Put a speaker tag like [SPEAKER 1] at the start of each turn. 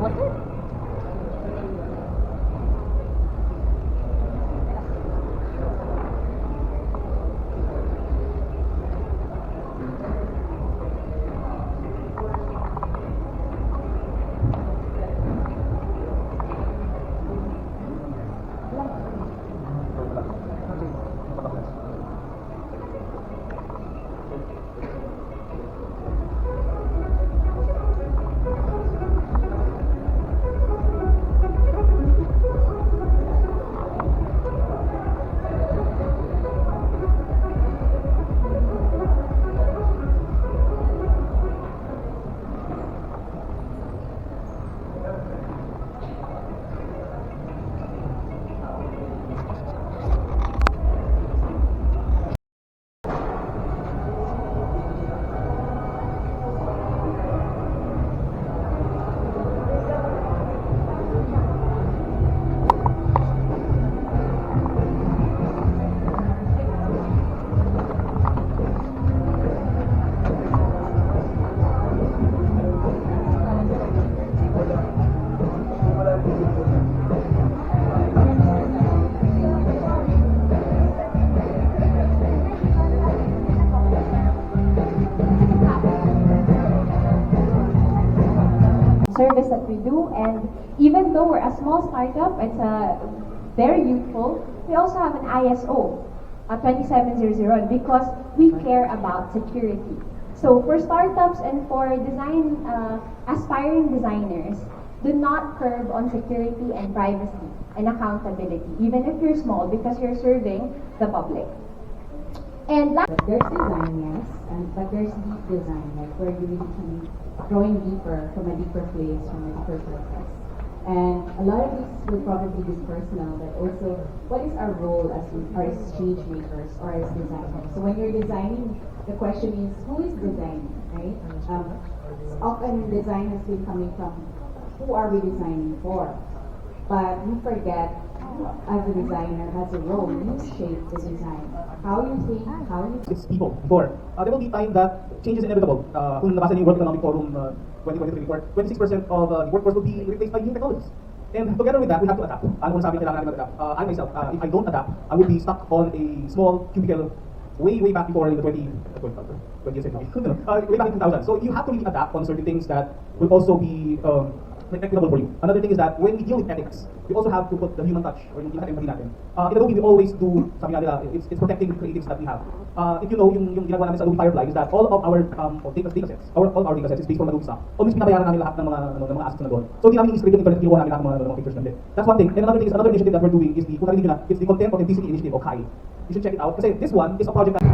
[SPEAKER 1] was it? Service that we do, and even though we're a small startup, it's very youthful, we also have an ISO 27001 because we care about security. So for startups and for design aspiring designers, do not curb on security and privacy and accountability, even if you're small, because you're serving the public. And
[SPEAKER 2] there's design, yes, but there's deep design, like where you really can going deeper from a deeper place, from a deeper purpose. And a lot of this will probably be personal, but also what is our role as change makers or as designers? So when you're designing, the question is, who is designing, right? Often design has been coming from who are we designing for? But we forget, as a designer has a role, you shape the design. How you think, how you...
[SPEAKER 3] It's people, before. There will be time that change is inevitable. Kung nabasa niyo yung World Economic Forum 2023 report, 26% of the workforce will be replaced by new technologies. And together with that, we have to adapt. Ano kung sabi kailangan natin mag-adapt? I myself, if I don't adapt, I will be stuck on a small cubicle way back before in the 20th century. Way back in 2000. So you have to really adapt on certain things that will also be equitable for you. Another thing is that when we deal with ethics, we also have to put the human touch or yung empathy natin. In Adobe, we always do, sabi nga nila, it's protecting the creatives that we have. If you know, yung ginagawa namin sa Adobe Firefly is that all of our data sets, all our data sets is based from Adobe stock. Always binabayaran namin lahat ng mga assets na doon. So hindi namin i-scrape yung internet, kinuha namin lahat ng mga pictures namin. That's one thing. And another thing is, another initiative that we're doing is kung narinig nyo na, it's the Content Authenticity Initiative o CAI. You should check it out kasi this one is a project that